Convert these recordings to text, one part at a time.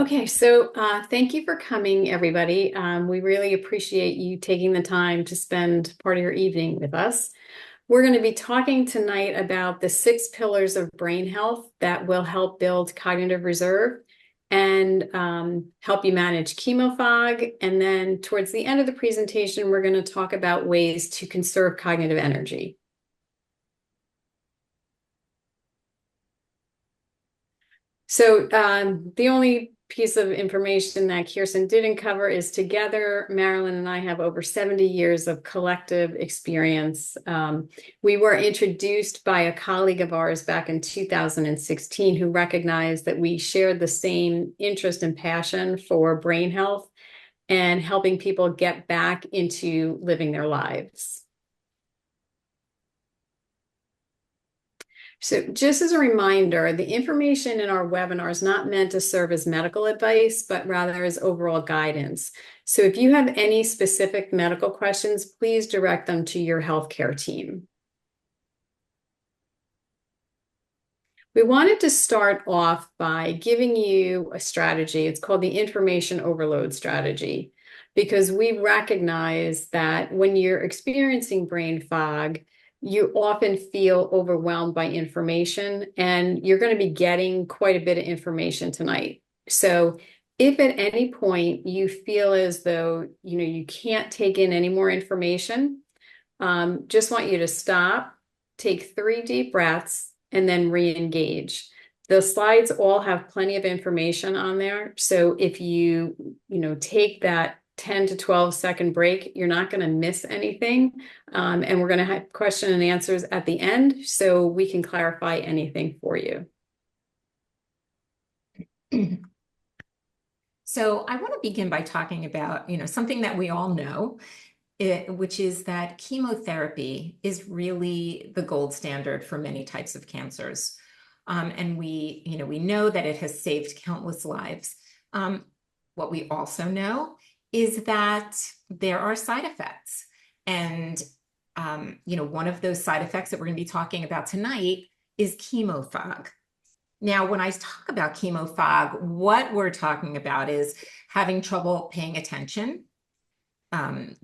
Okay, so thank you for coming, everybody. We really appreciate you taking the time to spend part of your evening with us. We're going to be talking tonight about the 6 pillars of brain health that will help build cognitive reserve and help you manage chemo fog. And then towards the end of the presentation, we're going to talk about ways to conserve cognitive energy. So the only piece of information that Kirsten didn't cover is together, Marilyn and I have over 70 years of collective experience. We were introduced by a colleague of ours back in 2016 who recognized that we shared the same interest and passion for brain health and helping people get back into living their lives. So just as a reminder, the information in our webinar is not meant to serve as medical advice, but rather as overall guidance. So if you have any specific medical questions, please direct them to your healthcare team. We wanted to start off by giving you a strategy. It's called the information overload strategy, because we recognize that when you're experiencing brain fog, you often feel overwhelmed by information, and you're going to be getting quite a bit of information tonight. So if at any point you feel as though you can't take in any more information, just want you to stop, take 3 deep breaths, and then re-engage. The slides all have plenty of information on there. So if you take that 10 to 12 second break, you're not going to miss anything. And we're going to have question and answers at the end so we can clarify anything for you. So I want to begin by talking about, something that we all know, which is that chemotherapy is really the gold standard for many types of cancers. And we know that it has saved countless lives. What we also know is that there are side effects. And, one of those side effects that we're going to be talking about tonight is chemo fog. Now, when I talk about chemo fog, what we're talking about is having trouble paying attention,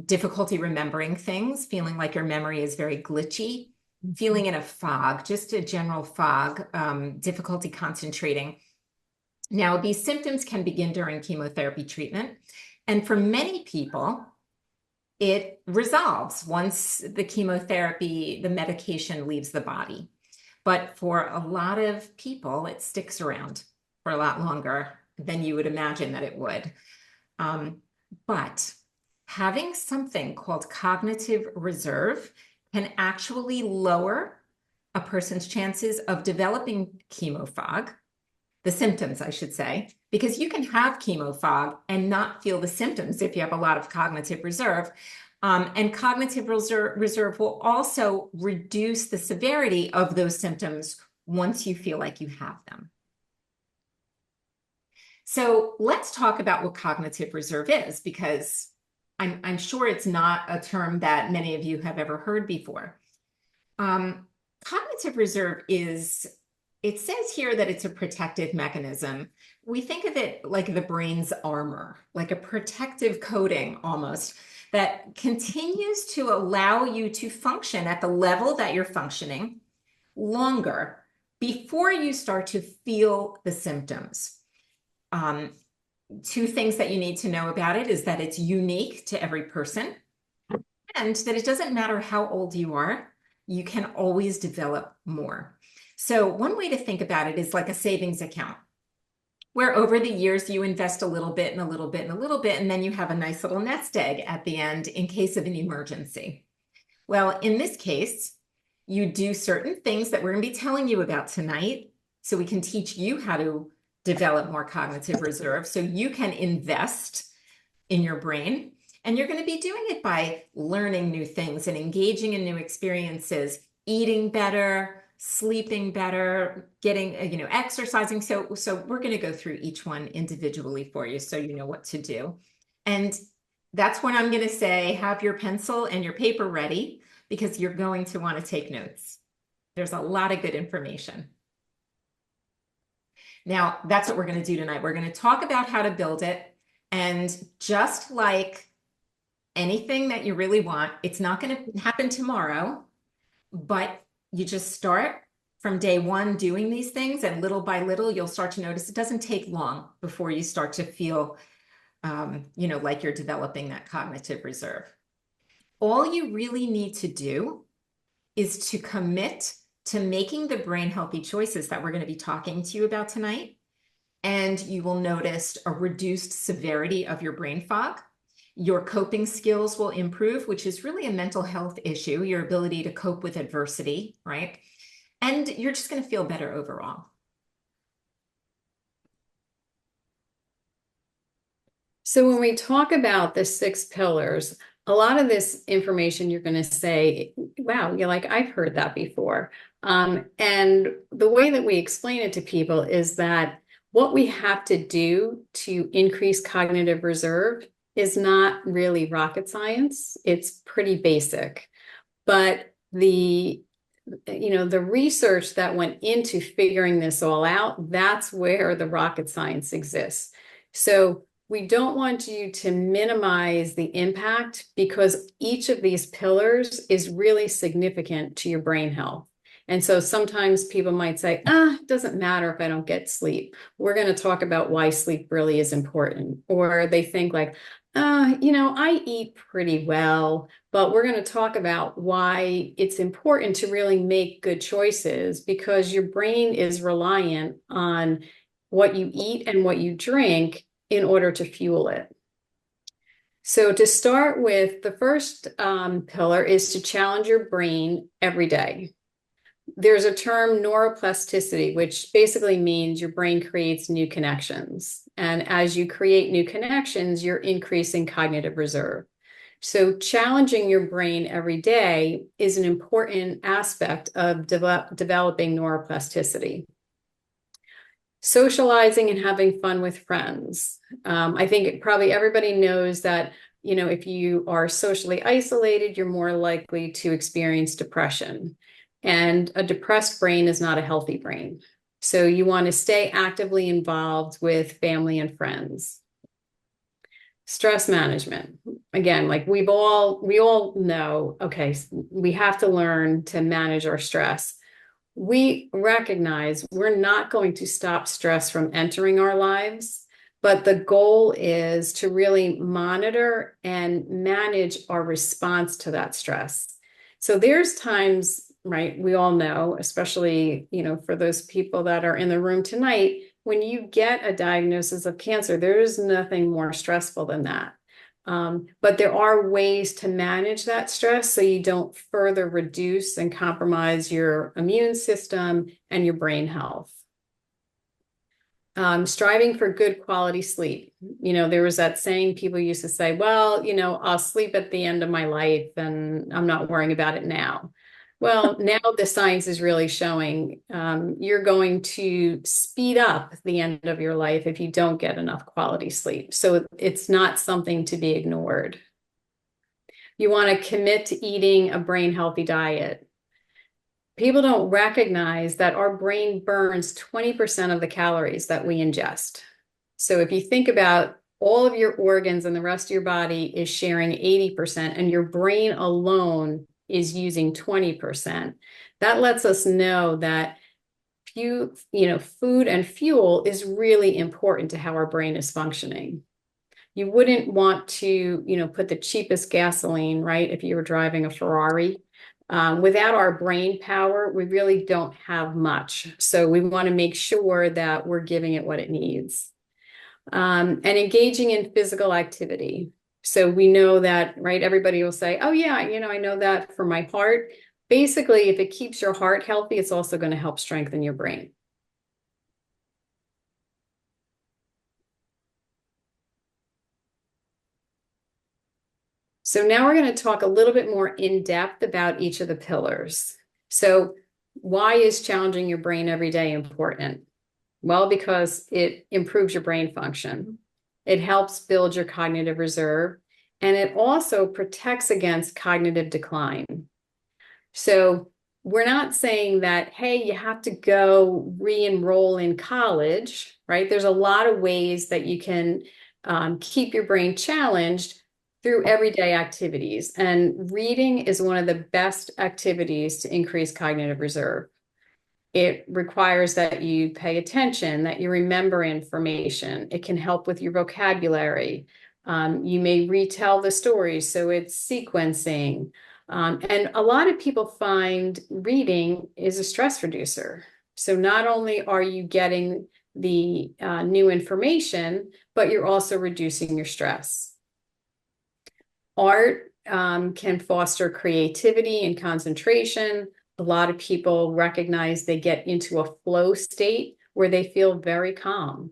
difficulty remembering things, feeling like your memory is very glitchy, feeling in a fog, just a general fog, difficulty concentrating. Now, these symptoms can begin during chemotherapy treatment. And for many people, it resolves once the chemotherapy, the medication leaves the body. But for a lot of people, it sticks around for a lot longer than you would imagine that it would. But having something called cognitive reserve can actually lower a person's chances of developing chemo fog, the symptoms, I should say, because you can have chemo fog and not feel the symptoms if you have a lot of cognitive reserve. And cognitive reserve will also reduce the severity of those symptoms once you feel like you have them. So let's talk about what cognitive reserve is, because I'm sure it's not a term that many of you have ever heard before. Cognitive reserve it says here that it's a protective mechanism. We think of it like the brain's armor, like a protective coating almost, that continues to allow you to function at the level that you're functioning longer before you start to feel the symptoms. 2 things that you need to know about it is that it's unique to every person, and that it doesn't matter how old you are, you can always develop more. So one way to think about it is like a savings account, where over the years you invest a little bit and a little bit and a little bit, and then you have a nice little nest egg at the end in case of an emergency. Well, in this case, you do certain things that we're going to be telling you about tonight, so we can teach you how to develop more cognitive reserve so you can invest in your brain. And you're going to be doing it by learning new things and engaging in new experiences, eating better, sleeping better, getting, exercising. So we're going to go through each one individually for you so you know what to do. And that's when I'm going to say, have your pencil and your paper ready, because you're going to want to take notes. There's a lot of good information. Now, that's what we're going to do tonight. We're going to talk about how to build it. And just like anything that you really want, it's not going to happen tomorrow, but you just start from day one doing these things, and little by little, you'll start to notice it doesn't take long before you start to feel, like you're developing that cognitive reserve. All you really need to do is to commit to making the brain healthy choices that we're going to be talking to you about tonight. And you will notice a reduced severity of your brain fog. Your coping skills will improve, which is really a mental health issue, your ability to cope with adversity, right? And you're just going to feel better overall. So when we talk about the 6 pillars, a lot of this information you're going to say, wow, you're like, I've heard that before. And the way that we explain it to people is that what we have to do to increase cognitive reserve is not really rocket science. It's pretty basic. But the research that went into figuring this all out, that's where the rocket science exists. So we don't want you to minimize the impact because each of these pillars is really significant to your brain health. And so sometimes people might say, it doesn't matter if I don't get sleep. We're going to talk about why sleep really is important. Or they think like, I eat pretty well, but we're going to talk about why it's important to really make good choices because your brain is reliant on what you eat and what you drink in order to fuel it. So to start with, the first pillar is to challenge your brain every day. There's a term neuroplasticity, which basically means your brain creates new connections. And as you create new connections, you're increasing cognitive reserve. So challenging your brain every day is an important aspect of developing neuroplasticity. Socializing and having fun with friends. I think probably everybody knows that, if you are socially isolated, you're more likely to experience depression. And a depressed brain is not a healthy brain. So you want to stay actively involved with family and friends. Stress management. Again, like we all know, okay, we have to learn to manage our stress. We recognize we're not going to stop stress from entering our lives, but the goal is to really monitor and manage our response to that stress. So there's times, right, we all know, especially, for those people that are in the room tonight, when you get a diagnosis of cancer, there is nothing more stressful than that. But there are ways to manage that stress so you don't further reduce and compromise your immune system and your brain health. Striving for good quality sleep. There was that saying people used to say, well, I'll sleep at the end of my life and I'm not worrying about it now. Well, now the science is really showing you're going to speed up the end of your life if you don't get enough quality sleep. So it's not something to be ignored. You want to commit to eating a brain healthy diet. People don't recognize that our brain burns 20% of the calories that we ingest. So if you think about all of your organs and the rest of your body is sharing 80% and your brain alone is using 20%, that lets us know that food and fuel is really important to how our brain is functioning. You wouldn't want to, put the cheapest gasoline, right, if you were driving a Ferrari. Without our brain power, we really don't have much. So we want to make sure that we're giving it what it needs. And engaging in physical activity. So we know that, right? Everybody will say, oh yeah, I know that for my heart. Basically, if it keeps your heart healthy, it's also going to help strengthen your brain. So now we're going to talk a little bit more in depth about each of the pillars. So why is challenging your brain every day important? Well, because it improves your brain function. It helps build your cognitive reserve, and it also protects against cognitive decline. So we're not saying that, hey, you have to go re-enroll in college, right? There's a lot of ways that you can keep your brain challenged through everyday activities. And reading is one of the best activities to increase cognitive reserve. It requires that you pay attention, that you remember information. It can help with your vocabulary. You may retell the stories, so it's sequencing. And a lot of people find reading is a stress reducer. So not only are you getting the new information, but you're also reducing your stress. Art can foster creativity and concentration. A lot of people recognize they get into a flow state where they feel very calm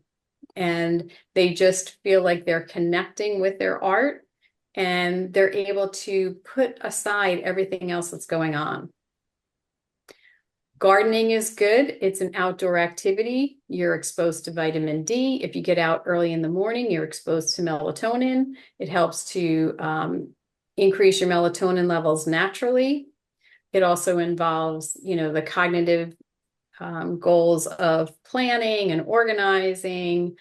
and they just feel like they're connecting with their art and they're able to put aside everything else that's going on. Gardening is good. It's an outdoor activity. You're exposed to vitamin D. If you get out early in the morning, you're exposed to melatonin. It helps to increase your melatonin levels naturally. It also involves, the cognitive goals of planning and organizing.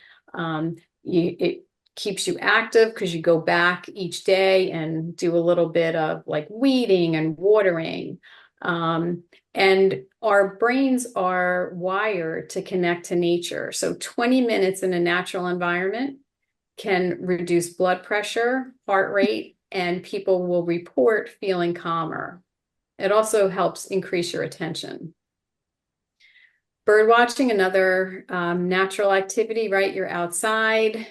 It keeps you active because you go back each day and do a little bit of like weeding and watering. And our brains are wired to connect to nature. So 20 minutes in a natural environment can reduce blood pressure, heart rate, and people will report feeling calmer. It also helps increase your attention. Bird watching, another natural activity, right? You're outside.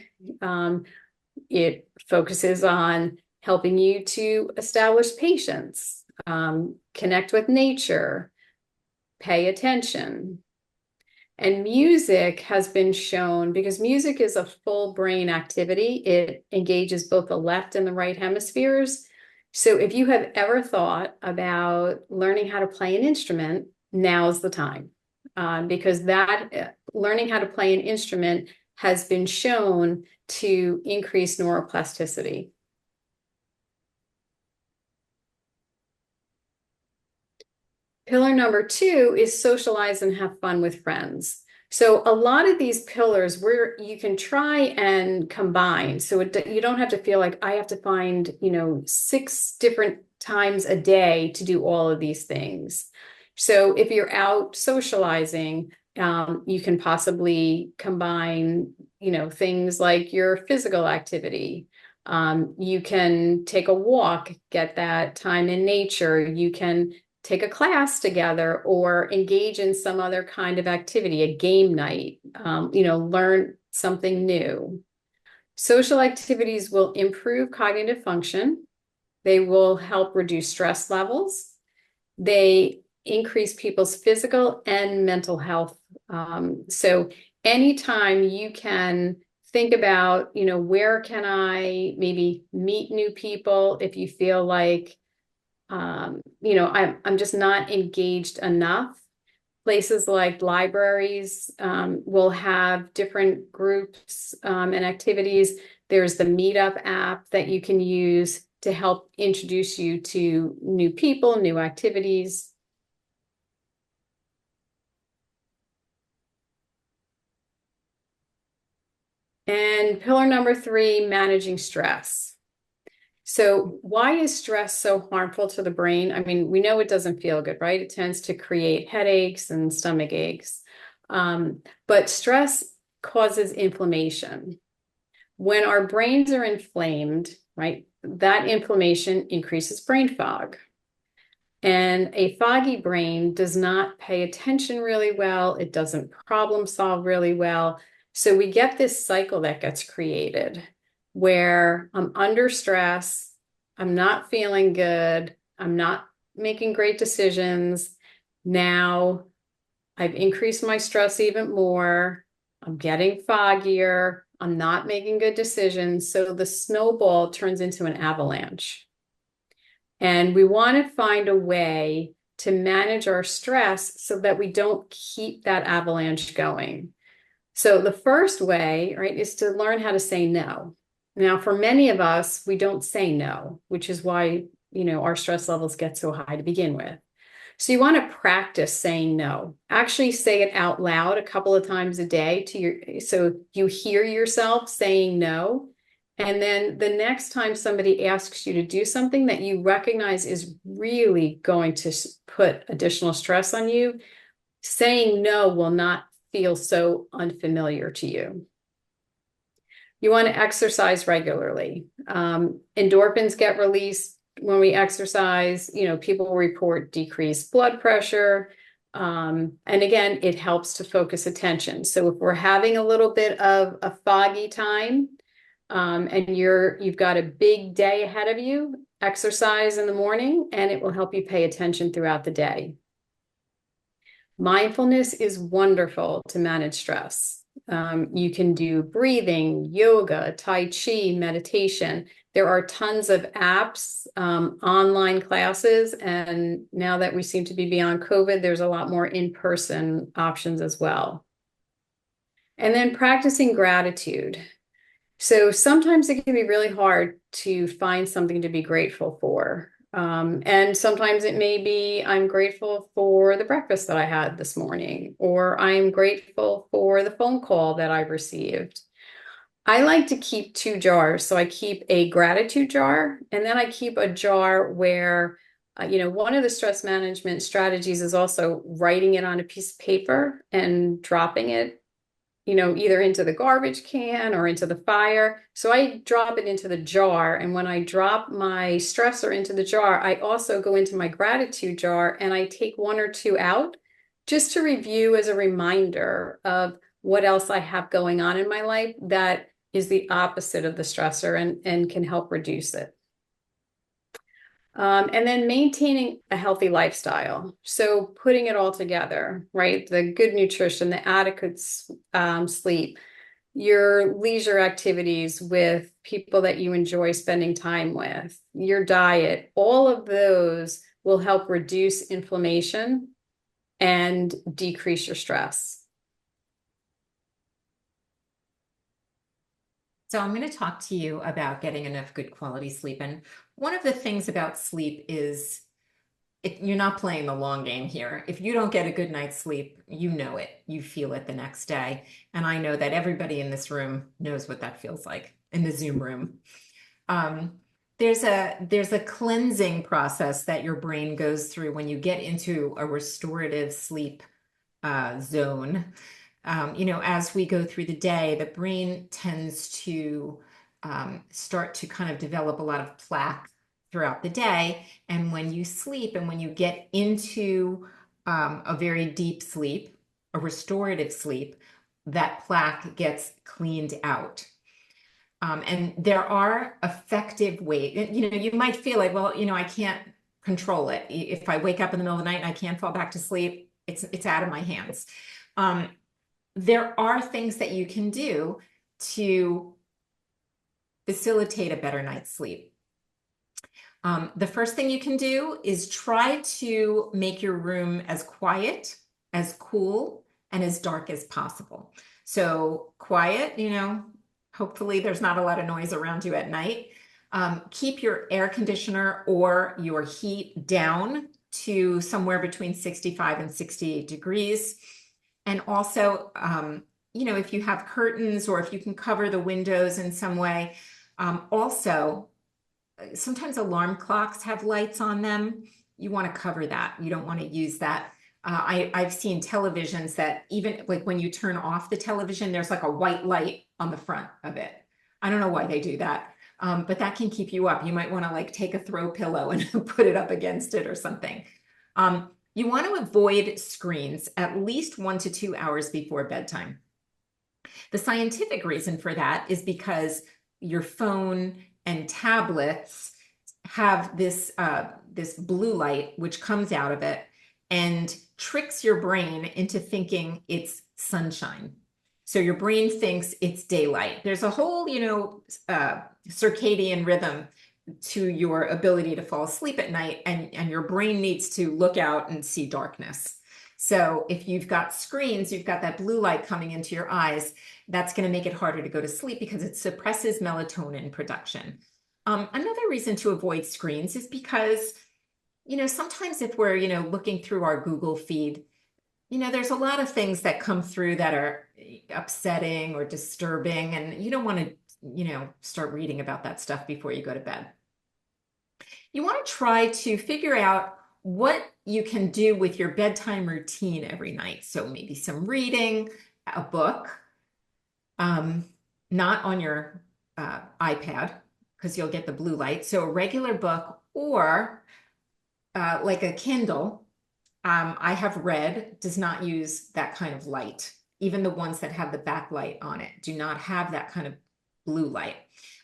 It focuses on helping you to establish patience, connect with nature, pay attention. And music has been shown, because music is a full brain activity, it engages both the left and the right hemispheres. So if you have ever thought about learning how to play an instrument, now's the time. Because that learning how to play an instrument has been shown to increase neuroplasticity. Pillar number 2 is socialize and have fun with friends. So a lot of these pillars where you can try and combine. So you don't have to feel like I have to find, 6 different times a day to do all of these things. So if you're out socializing, you can possibly combine, things like your physical activity. You can take a walk, get that time in nature. You can take a class together or engage in some other kind of activity, a game night, learn something new. Social activities will improve cognitive function. They will help reduce stress levels. They increase people's physical and mental health. So anytime you can think about, where can I maybe meet new people if you feel like I'm just not engaged enough. Places like libraries will have different groups and activities. There's the Meetup app that you can use to help introduce you to new people, new activities. And pillar number 3, managing stress. So why is stress so harmful to the brain? I mean, we know it doesn't feel good, right? It tends to create headaches and stomach aches. But stress causes inflammation. When our brains are inflamed, right, that inflammation increases brain fog. And a foggy brain does not pay attention really well. It doesn't problem solve really well. So we get this cycle that gets created where I'm under stress, I'm not feeling good, I'm not making great decisions. Now I've increased my stress even more. I'm getting foggier. I'm not making good decisions. So the snowball turns into an avalanche. And we want to find a way to manage our stress so that we don't keep that avalanche going. So the first way, right, is to learn how to say no. Now, for many of us, we don't say no, which is why, our stress levels get so high to begin with. So you want to practice saying no. Actually say it out loud a couple of times a day to so you hear yourself saying no. And then the next time somebody asks you to do something that you recognize is really going to put additional stress on you, saying no will not feel so unfamiliar to you. You want to exercise regularly. Endorphins get released when we exercise. People report decreased blood pressure. And again, it helps to focus attention. So if we're having a little bit of a foggy time, and you've got a big day ahead of you, exercise in the morning, and it will help you pay attention throughout the day. Mindfulness is wonderful to manage stress. You can do breathing, yoga, Tai Chi, meditation. There are tons of apps, online classes, and now that we seem to be beyond COVID, there's a lot more in-person options as well. And then practicing gratitude. So sometimes it can be really hard to find something to be grateful for. And sometimes it may be, I'm grateful for the breakfast that I had this morning, or I'm grateful for the phone call that I received. I like to keep two jars. So I keep a gratitude jar, and then I keep a jar where, one of the stress management strategies is also writing it on a piece of paper and dropping it, either into the garbage can or into the fire. So I drop it into the jar. And when I drop my stressor into the jar, I also go into my gratitude jar and I take one or two out just to review as a reminder of what else I have going on in my life that is the opposite of the stressor and can help reduce it. And then maintaining a healthy lifestyle. So putting it all together, right? The good nutrition, the adequate sleep, your leisure activities with people that you enjoy spending time with, your diet, all of those will help reduce inflammation and decrease your stress. So I'm going to talk to you about getting enough good quality sleep. And one of the things about sleep is you're not playing the long game here. If you don't get a good night's sleep, you know it. You feel it the next day. And I know that everybody in this room knows what that feels like in the Zoom room. There's a cleansing process that your brain goes through when you get into a restorative sleep zone. As we go through the day, the brain tends to start to kind of develop a lot of plaque throughout the day. And when you sleep and when you get into a very deep sleep, a restorative sleep, that plaque gets cleaned out. And there are effective ways. You might feel like, well, I can't control it. If I wake up in the middle of the night and I can't fall back to sleep, it's out of my hands. There are things that you can do to facilitate a better night's sleep. The first thing you can do is try to make your room as quiet, as cool, and as dark as possible. So quiet, hopefully there's not a lot of noise around you at night. Keep your air conditioner or your heat down to somewhere between 65 and 68 degrees. And also, if you have curtains or if you can cover the windows in some way. Also, sometimes alarm clocks have lights on them. You want to cover that. You don't want to use that. I've seen televisions that even like when you turn off the television, there's like a white light on the front of it. I don't know why they do that, but that can keep you up. You might want to like take a throw pillow and put it up against it or something. You want to avoid screens at least 1 to 2 hours before bedtime. The scientific reason for that is because your phone and tablets have this blue light which comes out of it and tricks your brain into thinking it's sunshine. So your brain thinks it's daylight. There's a whole, circadian rhythm to your ability to fall asleep at night, and your brain needs to look out and see darkness. So if you've got screens, you've got that blue light coming into your eyes, that's going to make it harder to go to sleep because it suppresses melatonin production. Another reason to avoid screens is because sometimes if we're, looking through our Google feed, there's a lot of things that come through that are upsetting or disturbing, and you don't want to, start reading about that stuff before you go to bed. You want to try to figure out what you can do with your bedtime routine every night. So maybe some reading, a book, not on your iPad because you'll get the blue light. So a regular book or like a Kindle. I have read does not use that kind of light. Even the ones that have the backlight on it do not have that kind of blue light.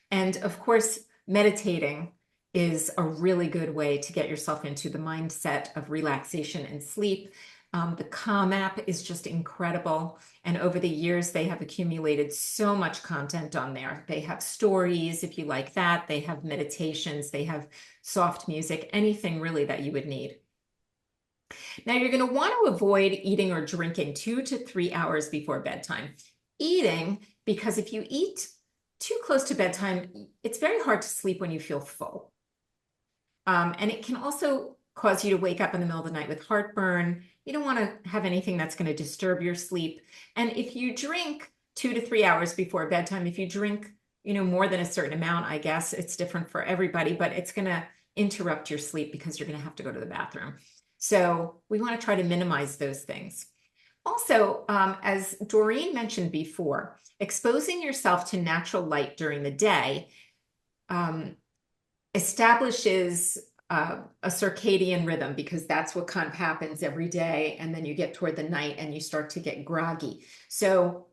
And of course, meditating is a really good way to get yourself into the mindset of relaxation and sleep. The Calm app is just incredible. And over the years, they have accumulated so much content on there. They have stories, if you like that. They have meditations. They have soft music, anything really that you would need. Now, you're going to want to avoid eating or drinking 2 to 3 hours before bedtime. Eating, because if you eat too close to bedtime, it's very hard to sleep when you feel full. And it can also cause you to wake up in the middle of the night with heartburn. You don't want to have anything that's going to disturb your sleep. And if you drink 2 to 3 hours before bedtime, if you drink, more than a certain amount, I guess it's different for everybody, but it's going to interrupt your sleep because you're going to have to go to the bathroom. So we want to try to minimize those things. Also, as Doreen mentioned before, exposing yourself to natural light during the day establishes a circadian rhythm, because that's what kind of happens every day. And then you get toward the night and you start to get groggy. So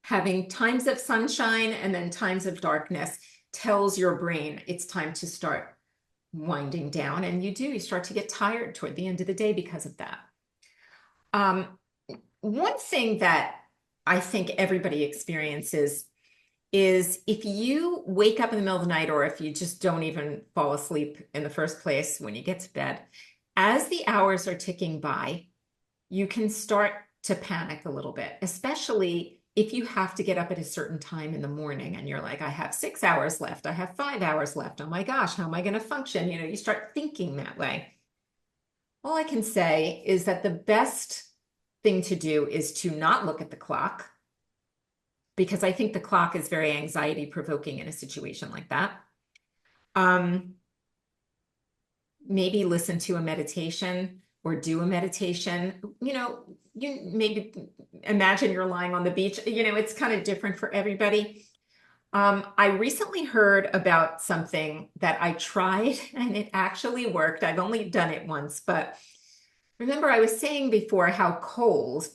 having times of sunshine and then times of darkness tells your brain it's time to start winding down. And you start to get tired toward the end of the day because of that. One thing that I think everybody experiences is if you wake up in the middle of the night, or if you just don't even fall asleep in the first place when you get to bed, as the hours are ticking by, you can start to panic a little bit, especially if you have to get up at a certain time in the morning and you're like, I have 6 hours left, I have 5 hours left. Oh my gosh, how am I going to function? You start thinking that way. All I can say is that the best thing to do is to not look at the clock, because I think the clock is very anxiety provoking in a situation like that. Maybe listen to a meditation or do a meditation. You maybe imagine you're lying on the beach. It's kind of different for everybody. I recently heard about something that I tried and it actually worked. I've only done it once, but remember I was saying before how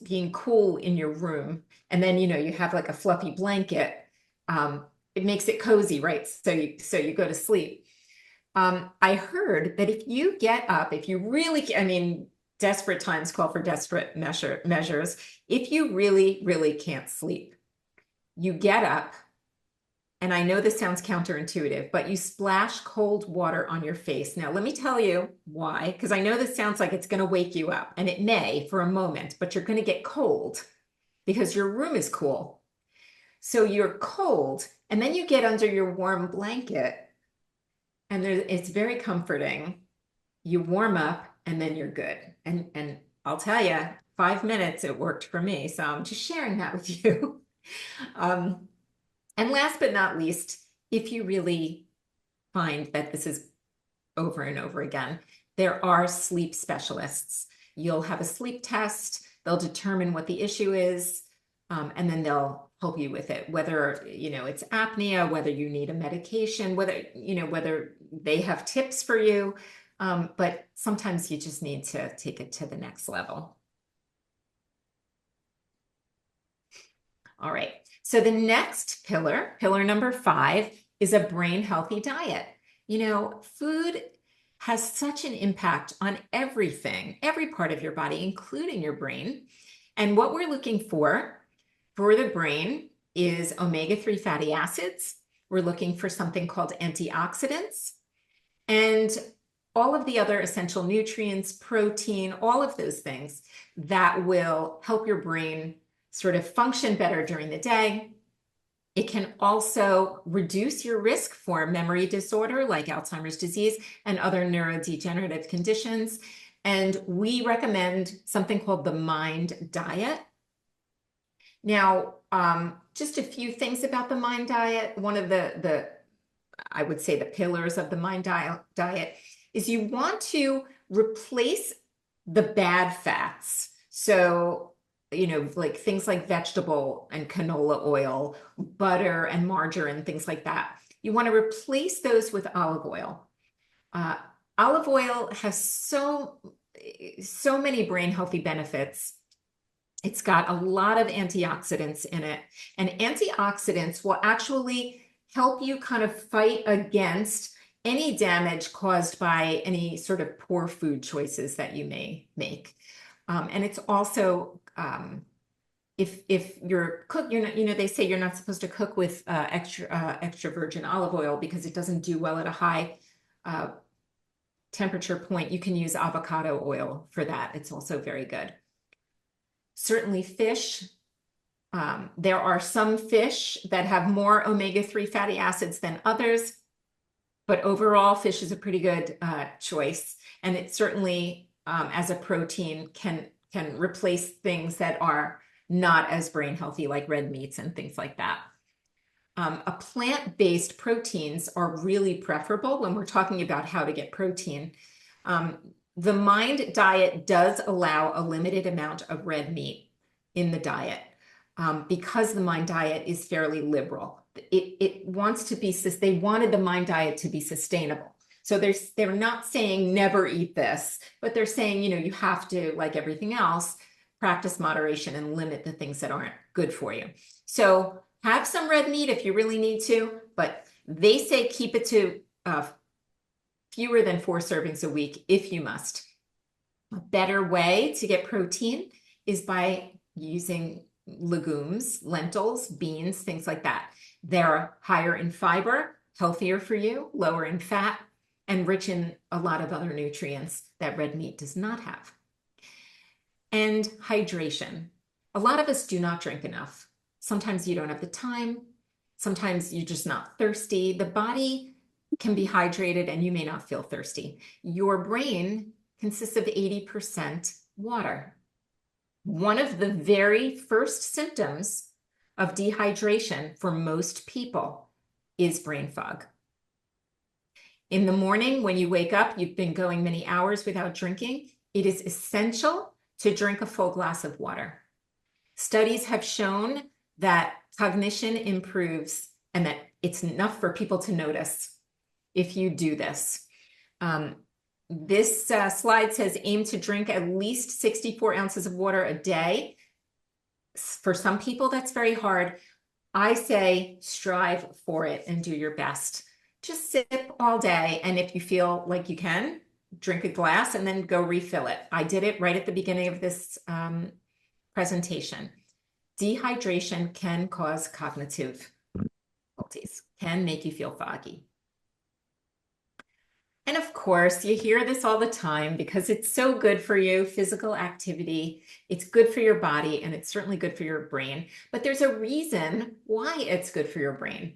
being cool in your room, and then, you have like a fluffy blanket, it makes it cozy, right? So you go to sleep. I heard that if you get up, if you really, desperate times call for desperate measures. If you really, really can't sleep, you get up, and I know this sounds counterintuitive, but you splash cold water on your face. Now, let me tell you why, because I know this sounds like it's going to wake you up, and it may for a moment, but you're going to get cold because your room is cool. So you're cold, and then you get under your warm blanket, and it's very comforting. You warm up, and then you're good. And I'll tell you, 5 minutes, it worked for me. So I'm just sharing that with you. And last but not least, if you really find that this is over and over again, there are sleep specialists. You'll have a sleep test. They'll determine what the issue is, and then they'll help you with it, whether, it's apnea, whether you need a medication, whether they have tips for you. But sometimes you just need to take it to the next level. All right. So the next pillar number 5, is a brain healthy diet. Food has such an impact on everything, every part of your body, including your brain. And what we're looking for the brain is omega-3 fatty acids. We're looking for something called antioxidants, and all of the other essential nutrients, protein, all of those things that will help your brain sort of function better during the day. It can also reduce your risk for memory disorder like Alzheimer's disease and other neurodegenerative conditions. And we recommend something called the Mind Diet. Now, just a few things about the Mind Diet. One of I would say the pillars of the Mind Diet is you want to replace the bad fats. So, like things like vegetable and canola oil, butter and margarine, things like that. You want to replace those with olive oil. Olive oil has so many brain healthy benefits. It's got a lot of antioxidants in it, and antioxidants will actually help you kind of fight against any damage caused by any sort of poor food choices that you may make. And it's also, if you're cook, they say you're not supposed to cook with extra virgin olive oil because it doesn't do well at a high temperature point. You can use avocado oil for that. It's also very good. Certainly fish. There are some fish that have more omega-3 fatty acids than others, but overall fish is a pretty good choice. And it certainly, as a protein, can replace things that are not as brain healthy, like red meats and things like that. Plant-based proteins are really preferable when we're talking about how to get protein. The Mind Diet does allow a limited amount of red meat in the diet because the Mind Diet is fairly liberal. It wants to be, they wanted the Mind Diet to be sustainable. So they're not saying never eat this, but they're saying, you have to, like everything else, practice moderation and limit the things that aren't good for you. So have some red meat if you really need to, but they say keep it to fewer than 4 servings a week if you must. A better way to get protein is by using legumes, lentils, beans, things like that. They're higher in fiber, healthier for you, lower in fat, and rich in a lot of other nutrients that red meat does not have. And hydration. A lot of us do not drink enough. Sometimes you don't have the time. Sometimes you're just not thirsty. The body can be hydrated and you may not feel thirsty. Your brain consists of 80% water. One of the very first symptoms of dehydration for most people is brain fog. In the morning, when you wake up, you've been going many hours without drinking, it is essential to drink a full glass of water. Studies have shown that cognition improves and that it's enough for people to notice if you do this. This slide says aim to drink at least 64 ounces of water a day. For some people, that's very hard. I say strive for it and do your best. Just sip all day, and if you feel like you can, drink a glass and then go refill it. I did it right at the beginning of this presentation. Dehydration can cause cognitive difficulties, can make you feel foggy. And of course, you hear this all the time because it's so good for you, physical activity. It's good for your body, and it's certainly good for your brain. But there's a reason why it's good for your brain.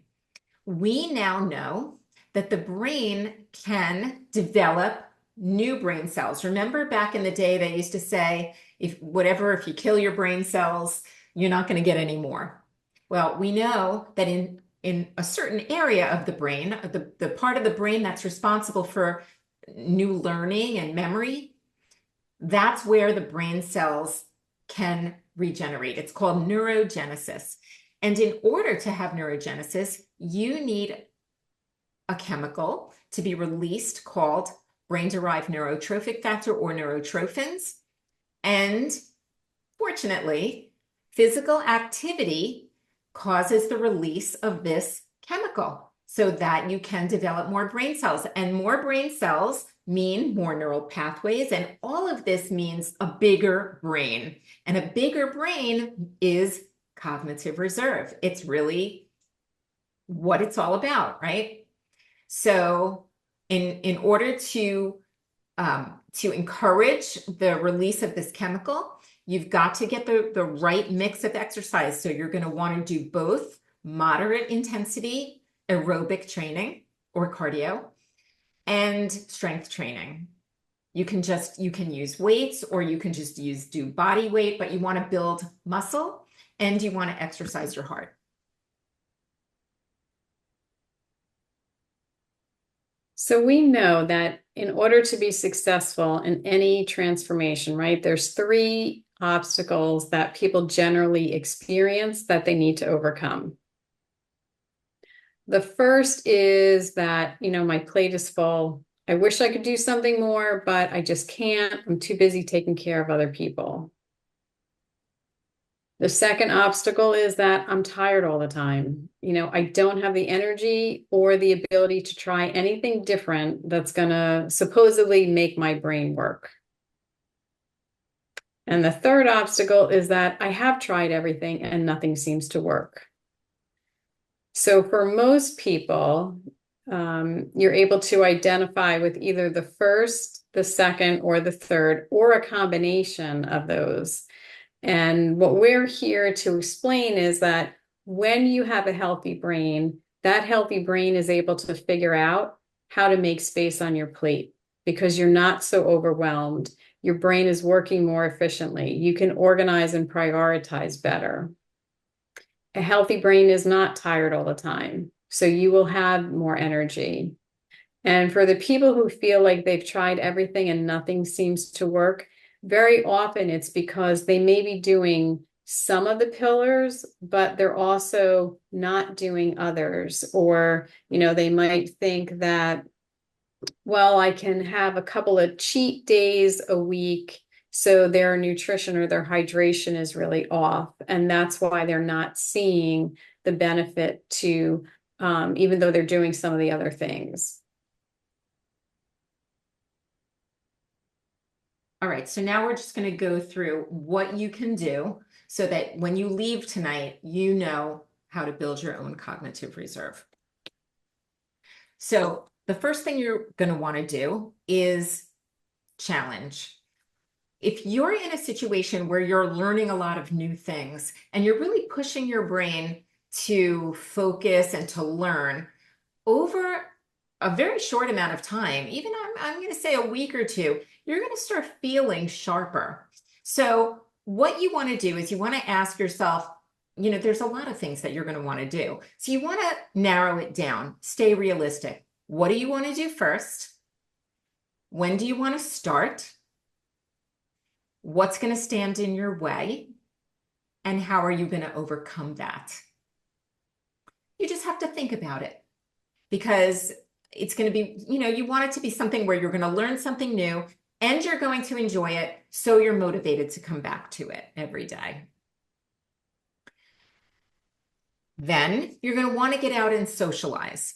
We now know that the brain can develop new brain cells. Remember back in the day, they used to say, if you kill your brain cells, you're not going to get any more. Well, we know that in a certain area of the brain, the part of the brain that's responsible for new learning and memory, that's where the brain cells can regenerate. It's called neurogenesis. And in order to have neurogenesis, you need a chemical to be released called brain-derived neurotrophic factor or neurotrophins. And fortunately, physical activity causes the release of this chemical so that you can develop more brain cells. And more brain cells mean more neural pathways. And all of this means a bigger brain. And a bigger brain is cognitive reserve. It's really what it's all about, right? So in order to encourage the release of this chemical, you've got to get the right mix of exercise. So you're going to want to do both moderate intensity aerobic training or cardio, and strength training. You can use weights, or you can just do body weight, but you want to build muscle and you want to exercise your heart. So we know that in order to be successful in any transformation, right, there's three obstacles that people generally experience that they need to overcome. The first is that, my plate is full. I wish I could do something more, but I just can't. I'm too busy taking care of other people. The second obstacle is that I'm tired all the time. I don't have the energy or the ability to try anything different that's going to supposedly make my brain work. And the third obstacle is that I have tried everything and nothing seems to work. So for most people, you're able to identify with either the first, the second, or the third, or a combination of those. And what we're here to explain is that when you have a healthy brain, that healthy brain is able to figure out how to make space on your plate because you're not so overwhelmed. Your brain is working more efficiently. You can organize and prioritize better. A healthy brain is not tired all the time, so you will have more energy. And for the people who feel like they've tried everything and nothing seems to work, very often it's because they may be doing some of the pillars, but they're also not doing others. Or, they might think that, well, I can have a couple of cheat days a week, so their nutrition or their hydration is really off. And that's why they're not seeing the benefit to, even though they're doing some of the other things. All right, so now we're just going to go through what you can do so that when you leave tonight, you know how to build your own cognitive reserve. So the first thing you're going to want to do is challenge. If you're in a situation where you're learning a lot of new things and you're really pushing your brain to focus and to learn over a very short amount of time, even I'm going to say a week or two, you're going to start feeling sharper. So what you want to do is you want to ask yourself, there's a lot of things that you're going to want to do. So you want to narrow it down, stay realistic. What do you want to do first? When do you want to start? What's going to stand in your way? And how are you going to overcome that? You just have to think about it because it's going to be, you want it to be something where you're going to learn something new and you're going to enjoy it, so you're motivated to come back to it every day. Then you're going to want to get out and socialize.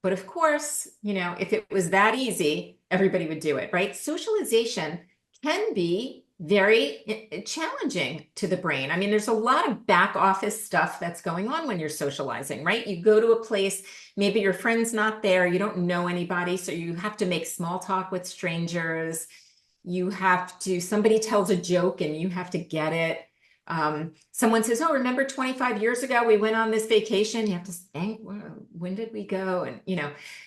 But of course, if it was that easy, everybody would do it, right? Socialization can be very challenging to the brain. I mean, there's a lot of back office stuff that's going on when you're socializing, right? You go to a place, maybe your friend's not there, you don't know anybody, so you have to make small talk with strangers. Somebody tells a joke and you have to get it. Someone says, oh, remember 25 years ago, we went on this vacation. You have to think, when did we go? And,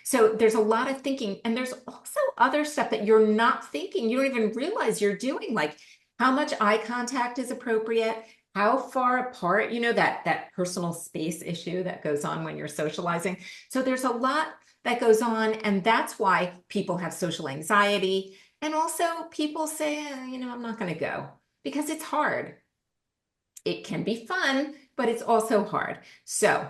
so there's a lot of thinking, and there's also other stuff that you're not thinking. You don't even realize you're doing, like how much eye contact is appropriate, how far apart, that personal space issue that goes on when you're socializing. So there's a lot that goes on, and that's why people have social anxiety. And also people say, I'm not going to go because it's hard. It can be fun, but it's also hard. So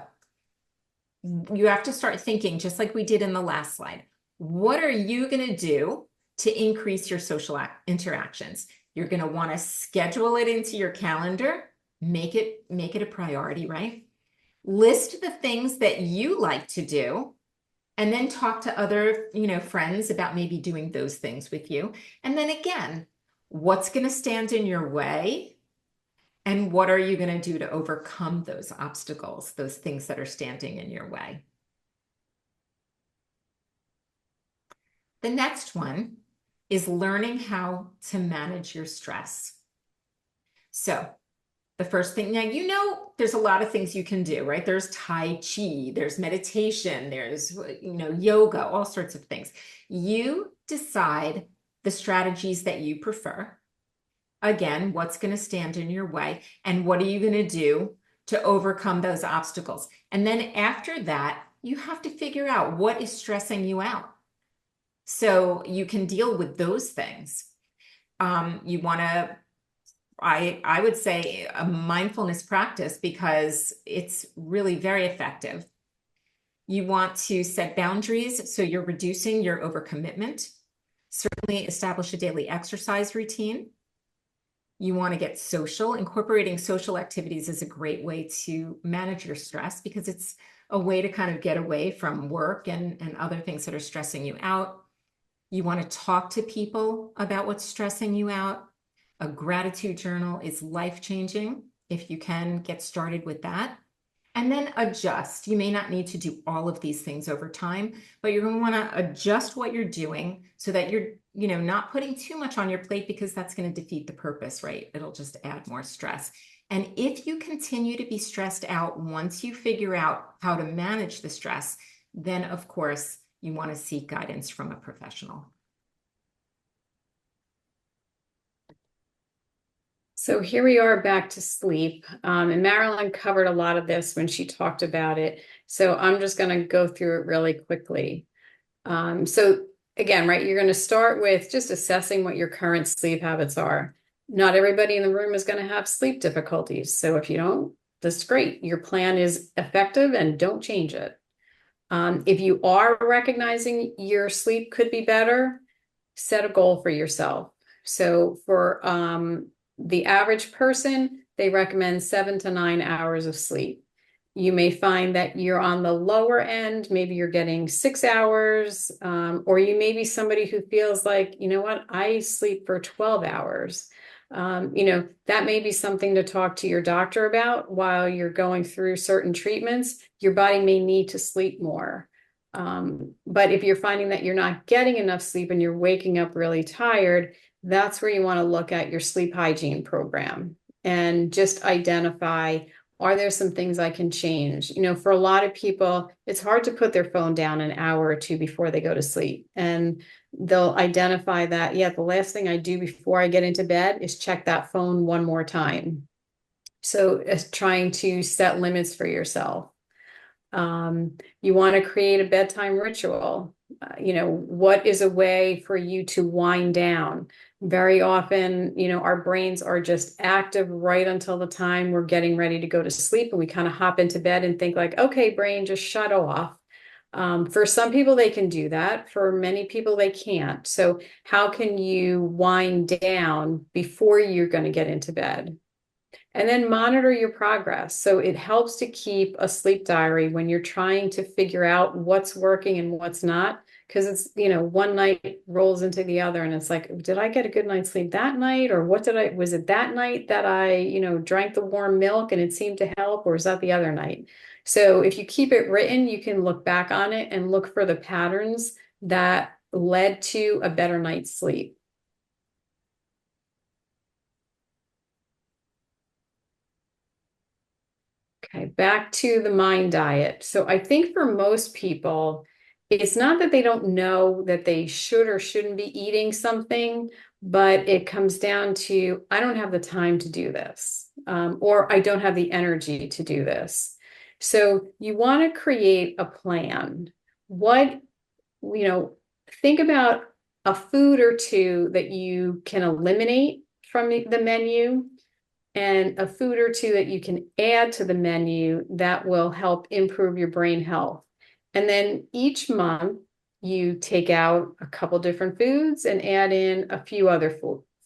you have to start thinking, just like we did in the last slide, what are you going to do to increase your social interactions? You're going to want to schedule it into your calendar, make it a priority, right? List the things that you like to do, and then talk to other, friends about maybe doing those things with you. And then again, what's going to stand in your way? And what are you going to do to overcome those obstacles, those things that are standing in your way? The next one is learning how to manage your stress. So the first thing. Now, there's a lot of things you can do, right? There's Tai Chi, there's meditation, there's, yoga, all sorts of things. You decide the strategies that you prefer. Again, what's going to stand in your way, and what are you going to do to overcome those obstacles? And then after that, you have to figure out what is stressing you out, so you can deal with those things. You want to, I would say, a mindfulness practice, because it's really very effective. You want to set boundaries, so you're reducing your overcommitment. Certainly establish a daily exercise routine. You want to get social. Incorporating social activities is a great way to manage your stress, because it's a way to kind of get away from work and other things that are stressing you out. You want to talk to people about what's stressing you out. A gratitude journal is life-changing. If you can get started with that. And then adjust. You may not need to do all of these things over time, but you're going to want to adjust what you're doing so that you're, not putting too much on your plate, because that's going to defeat the purpose, right? It'll just add more stress. And if you continue to be stressed out, once you figure out how to manage the stress, then of course you want to seek guidance from a professional. So here we are back to sleep. And Marilyn covered a lot of this when she talked about it. So I'm just going to go through it really quickly. So again, right, you're going to start with just assessing what your current sleep habits are. Not everybody in the room is going to have sleep difficulties. So if you don't, that's great. Your plan is effective and don't change it. If you are recognizing your sleep could be better, set a goal for yourself. So for the average person, they recommend 7 to 9 hours of sleep. You may find that you're on the lower end, maybe you're getting 6 hours, or you may be somebody who feels like, you know what, I sleep for 12 hours. That may be something to talk to your doctor about while you're going through certain treatments. Your body may need to sleep more. But if you're finding that you're not getting enough sleep and you're waking up really tired, that's where you want to look at your sleep hygiene program and just identify, are there some things I can change? For a lot of people, it's hard to put their phone down an hour or two before they go to sleep. And they'll identify that, yeah, the last thing I do before I get into bed is check that phone one more time. So it's trying to set limits for yourself. You want to create a bedtime ritual. What is a way for you to wind down? Very often, our brains are just active right until the time we're getting ready to go to sleep, and we kind of hop into bed and think like, okay, brain, just shut off. For some people, they can do that. For many people, they can't. So how can you wind down before you're going to get into bed? And then monitor your progress. So it helps to keep a sleep diary when you're trying to figure out what's working and what's not. Because it's, one night rolls into the other and it's like, did I get a good night's sleep that night? Or was it that night that I, drank the warm milk and it seemed to help? Or is that the other night? So if you keep it written, you can look back on it and look for the patterns that led to a better night's sleep. Okay, back to the mind diet. So I think for most people, it's not that they don't know that they should or shouldn't be eating something, but it comes down to, I don't have the time to do this, or I don't have the energy to do this. So you want to create a plan. Think about a food or two that you can eliminate from the menu, and a food or two that you can add to the menu that will help improve your brain health. And then each month you take out a couple different foods and add in a few other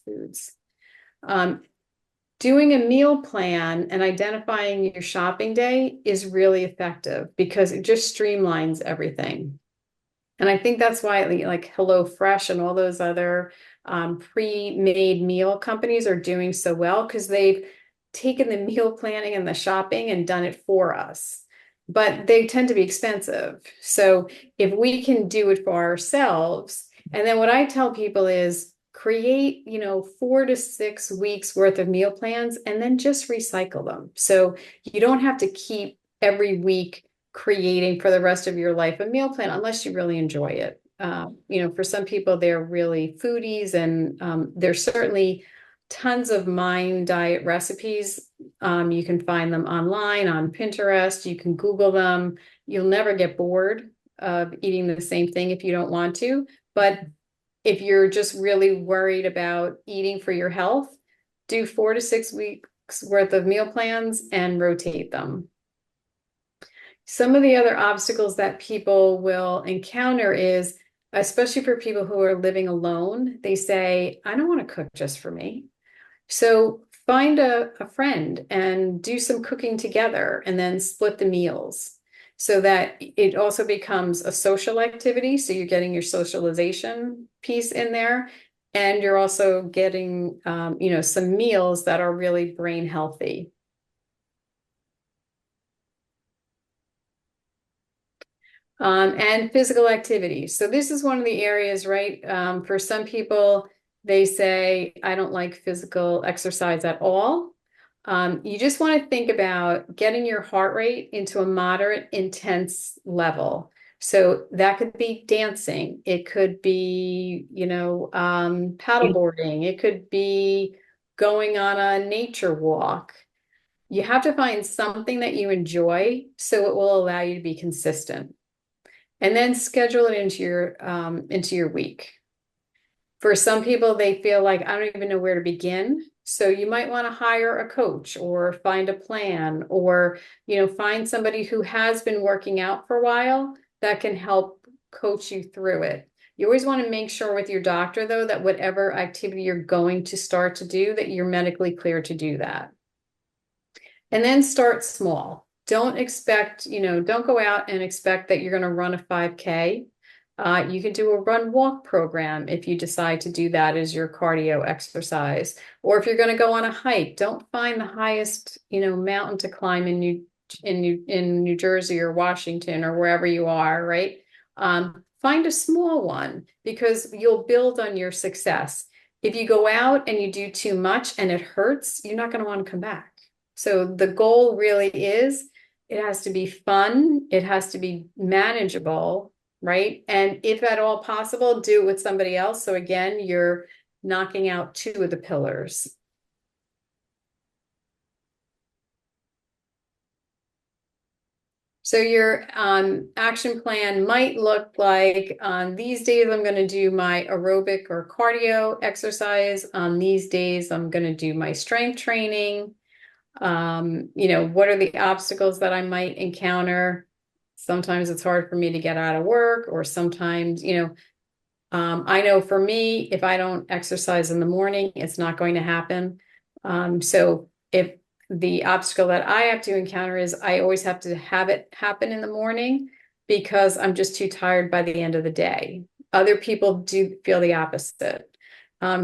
foods. Doing a meal plan and identifying your shopping day is really effective because it just streamlines everything. And I think that's why like HelloFresh and all those other pre-made meal companies are doing so well, because they've taken the meal planning and the shopping and done it for us. But they tend to be expensive. So if we can do it for ourselves, and then what I tell people is create, 4 to 6 weeks worth of meal plans and then just recycle them. So you don't have to keep every week creating for the rest of your life a meal plan unless you really enjoy it. For some people, they're really foodies, and there's certainly tons of Mind diet recipes. You can find them online on Pinterest. You can Google them. You'll never get bored of eating the same thing if you don't want to. But if you're just really worried about eating for your health, do 4 to 6 weeks worth of meal plans and rotate them. Some of the other obstacles that people will encounter is, especially for people who are living alone, they say, I don't want to cook just for me. So find a friend and do some cooking together and then split the meals so that it also becomes a social activity. So you're getting your socialization piece in there, and you're also getting, some meals that are really brain healthy. And physical activity. So this is one of the areas, right? For some people, they say, I don't like physical exercise at all. You just want to think about getting your heart rate into a moderate, intense level. So that could be dancing. It could be, paddleboarding. It could be going on a nature walk. You have to find something that you enjoy so it will allow you to be consistent. And then schedule it into your week. For some people, they feel like I don't even know where to begin. So you might want to hire a coach or find a plan, or find somebody who has been working out for a while that can help coach you through it. You always want to make sure with your doctor, though, that whatever activity you're going to start to do, that you're medically clear to do that. And then start small. Don't go out and expect that you're going to run a 5K. You can do a run walk program if you decide to do that as your cardio exercise. Or if you're going to go on a hike, don't find the highest, mountain to climb in New Jersey or Washington or wherever you are, right? Find a small one, because you'll build on your success. If you go out and you do too much and it hurts, you're not going to want to come back. So the goal really is, it has to be fun. It has to be manageable, right? And if at all possible, do it with somebody else. So again, you're knocking out two of the pillars. So your action plan might look like, on these days, I'm going to do my aerobic or cardio exercise. On these days, I'm going to do my strength training. What are the obstacles that I might encounter? Sometimes it's hard for me to get out of work, or sometimes, I know for me, if I don't exercise in the morning, it's not going to happen. So if the obstacle that I have to encounter is I always have to have it happen in the morning because I'm just too tired by the end of the day. Other people do feel the opposite.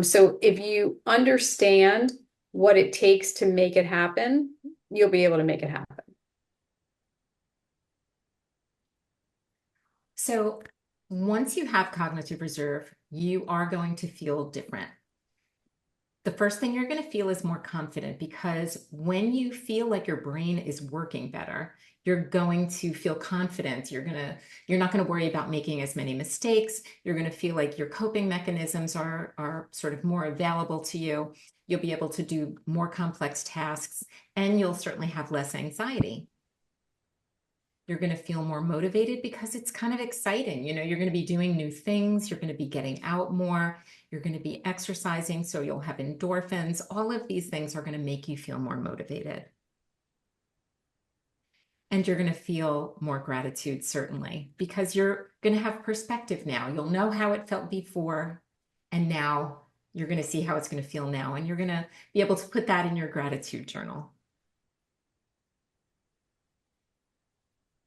So if you understand what it takes to make it happen, you'll be able to make it happen. So once you have cognitive reserve, you are going to feel different. The first thing you're going to feel is more confident, because when you feel like your brain is working better, you're going to feel confident. You're not going to worry about making as many mistakes. You're going to feel like your coping mechanisms are sort of more available to you. You'll be able to do more complex tasks, and you'll certainly have less anxiety. You're going to feel more motivated because it's kind of exciting. You're going to be doing new things. You're going to be getting out more. You're going to be exercising, so you'll have endorphins. All of these things are going to make you feel more motivated. And you're going to feel more gratitude, certainly, because you're going to have perspective now. You'll know how it felt before, and now you're going to see how it's going to feel now. And you're going to be able to put that in your gratitude journal.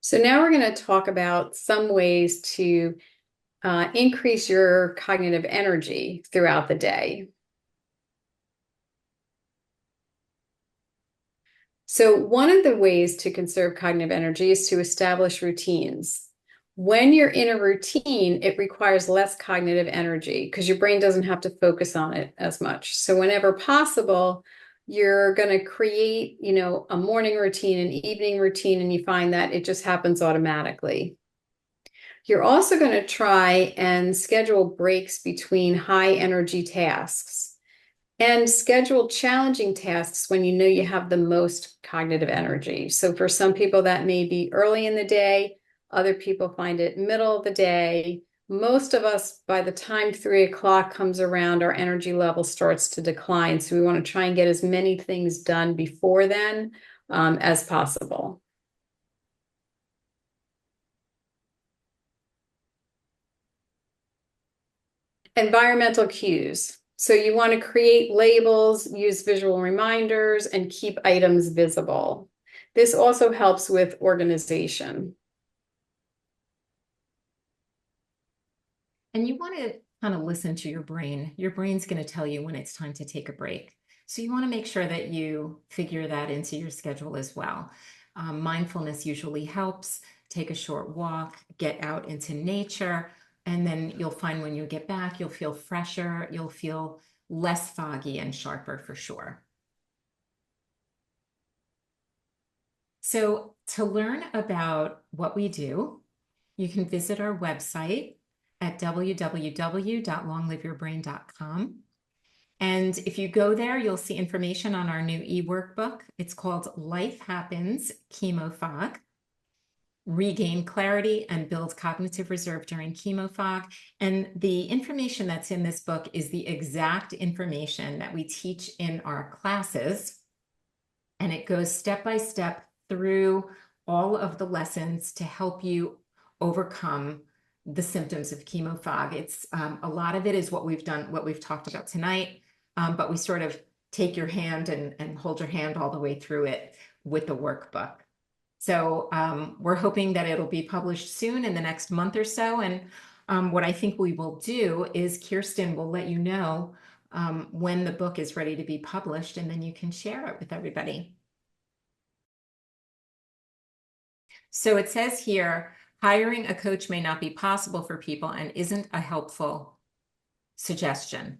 So now we're going to talk about some ways to increase your cognitive energy throughout the day. So one of the ways to conserve cognitive energy is to establish routines. When you're in a routine, it requires less cognitive energy because your brain doesn't have to focus on it as much. So whenever possible, you're going to create, a morning routine, an evening routine, and you find that it just happens automatically. You're also going to try and schedule breaks between high energy tasks and schedule challenging tasks when you know you have the most cognitive energy. So for some people, that may be early in the day. Other people find it middle of the day. Most of us, by the time 3 o'clock comes around, our energy level starts to decline. So we want to try and get as many things done before then as possible. Environmental cues. So you want to create labels, use visual reminders, and keep items visible. This also helps with organization. And you want to kind of listen to your brain. Your brain's going to tell you when it's time to take a break. So you want to make sure that you figure that into your schedule as well. Mindfulness usually helps. Take a short walk, get out into nature, and then you'll find when you get back, you'll feel fresher, you'll feel less foggy and sharper for sure. So to learn about what we do, you can visit our website at www.longliveyourbrain.com. And if you go there, you'll see information on our new e-workbook. It's called Life Happens Chemo-Fog. Regain clarity and build cognitive reserve during chemo fog. And the information that's in this book is the exact information that we teach in our classes. And it goes step by step through all of the lessons to help you overcome the symptoms of chemo fog. It's a lot of it is what we've done, what we've talked about tonight, but we sort of take your hand and hold your hand all the way through it with the workbook. So we're hoping that it'll be published soon in the next month or so. And what I think we will do is Kirsten will let you know when the book is ready to be published, and then you can share it with everybody. So it says here, hiring a coach may not be possible for people and isn't a helpful suggestion.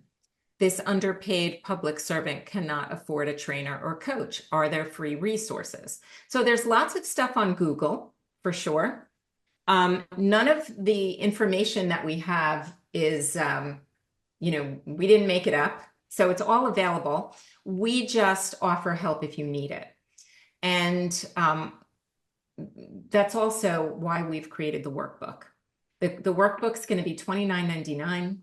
This underpaid public servant cannot afford a trainer or coach. Are there free resources? So there's lots of stuff on Google for sure. None of the information that we have is, we didn't make it up. So it's all available. We just offer help if you need it. And that's also why we've created the workbook. The workbook's going to be $29.99,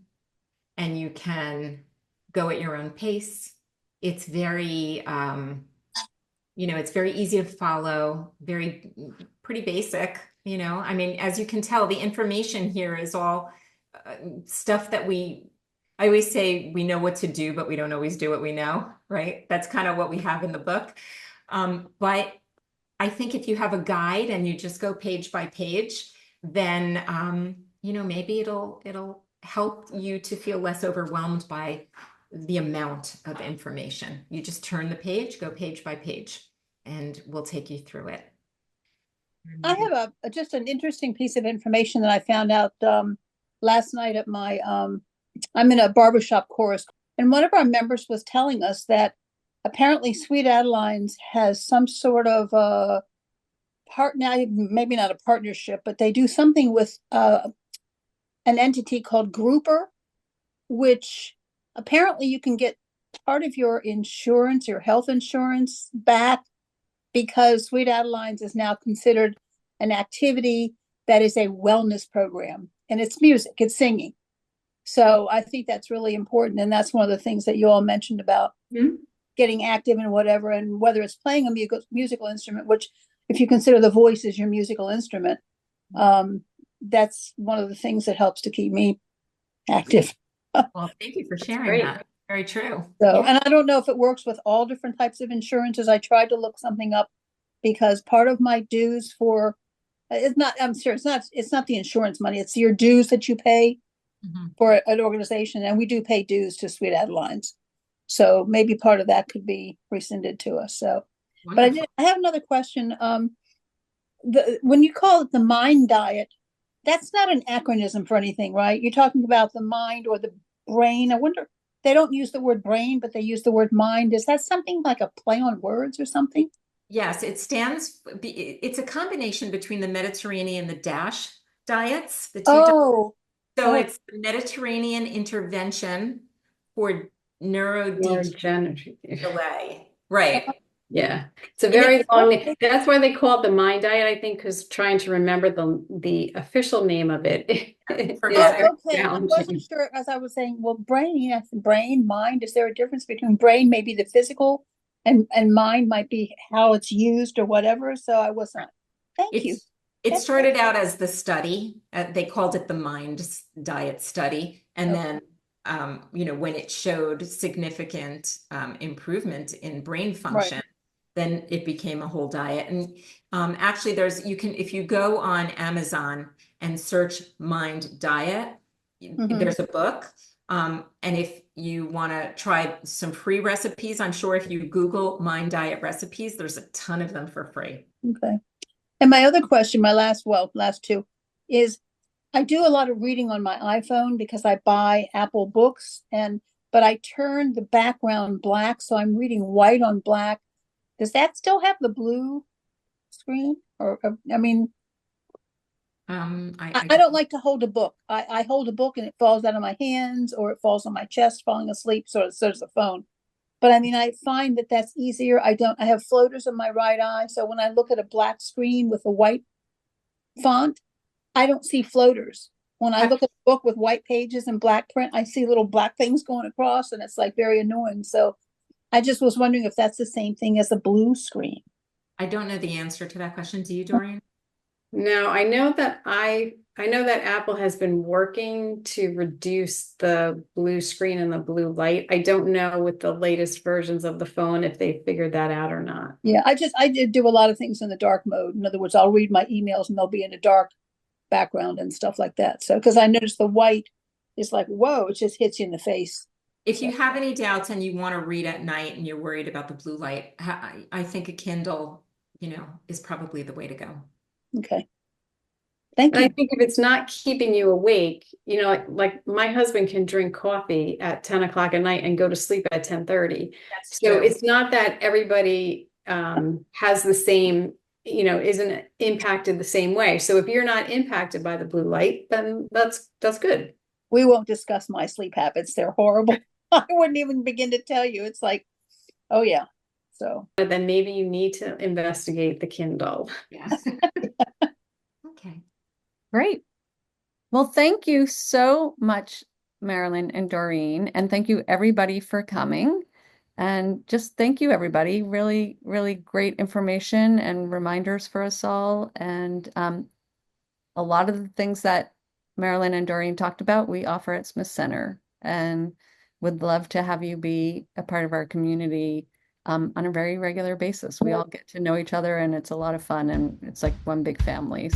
and you can go at your own pace. It's very, it's very easy to follow, pretty basic, I mean, as you can tell, the information here is all stuff that I always say we know what to do, but we don't always do what we know, right? That's kind of what we have in the book. But I think if you have a guide and you just go page by page, then, maybe it'll help you to feel less overwhelmed by the amount of information. You just turn the page, go page by page, and we'll take you through it. I have just an interesting piece of information that I found out last night at my I'm in a barbershop course, and one of our members was telling us that apparently Sweet Adelines has some sort of maybe not a partnership, but they do something with an entity called Grouper, which apparently you can get part of your insurance, your health insurance back, because Sweet Adelines is now considered an activity that is a wellness program, and it's music, it's singing. So I think that's really important. And that's one of the things that you all mentioned about getting active and whatever, and whether it's playing a musical instrument, which if you consider the voice as your musical instrument, that's one of the things that helps to keep me active. Well, thank you for sharing that. Very true. So, and I don't know if it works with all different types of insurances. I tried to look something up because part of my dues for I'm sure it's not the insurance money. It's your dues that you pay for an organization. And we do pay dues to Sweet Adelines. So maybe part of that could be rescinded to us. So, wonderful. But I have another question. When you call it the mind diet, that's not an acronym for anything, right? You're talking about the mind or the brain. I wonder, they don't use the word brain, but they use the word mind. Is that something like a play on words or something? Yes, it's a combination between the Mediterranean and the DASH diets, the two. Oh, So oh, it's the Mediterranean intervention for neurodegeneration Neurodegenerative. delay. Right. Yeah, it's a And very it's long name. That's why they call it the mind diet, I think, because trying to remember the official name of it is forget very it. oh, okay. I wasn't challenging. sure as I was saying, well, brain, I said brain, mind. Is there a difference between brain, maybe the physical, and mind might be how it's used or whatever? So I was not. Thank you. It That's started out as the study. They called it the mind diet study, and okay. then when it showed significant improvement in brain Right. function, then it became a whole diet. And actually, if you go on Amazon and search mind diet, Hmm. there's a book. And if you want to try some free recipes, I'm sure if you Google mind diet recipes, there's a ton of them for free. Okay. And my other question, last two, is I do a lot of reading on my iPhone because I buy Apple books but I turn the background black, so I'm reading white on black. Does that still have the blue screen? Or I mean, I don't like to hold a book. I hold a book and it falls out of my hands or it falls on my chest falling asleep, so does the phone. But I mean, I find that that's easier. I have floaters in my right eye, so when I look at a black screen with a white font, I don't see floaters. When I look at a book with white pages and black print, I see little black things going across, and it's like very annoying. So I just was wondering if that's the same thing as a blue screen. I don't know the answer to that question. Do you, Doreen? No, I know that Apple has been working to reduce the blue screen and the blue light. I don't know with the latest versions of the phone if they figured that out or not. Yeah, I did do a lot of things in the dark mode. In other words, I'll read my emails and they'll be in a dark background and stuff like that. So because I noticed the white is like, whoa, it just hits you in the face. If So you have any doubts and you want to read at night and you're worried about the blue light, I think a Kindle, is probably the way to go. okay. Thank And I you. think if it's not keeping you awake, like my husband can drink coffee at 10 o'clock at night and go to sleep at 10:30. That's So true. it's not that everybody has the same, isn't impacted the same way. So if you're not impacted by the blue light, then that's good. We won't discuss my sleep habits. They're horrible. I wouldn't even begin to tell you. It's like, oh yeah. So But then maybe you need to investigate the Kindle. Yeah. Okay. Great. Well, thank you so much, Marilyn and Doreen, and thank you everybody for coming. And just thank you, everybody. Really, really great information and reminders for us all. And a lot of the things that Marilyn and Doreen talked about, we offer at Smith Center, and would love to have you be a part of our community on a very regular basis. We all get to know each other, and it's a lot of fun, and it's like one big family.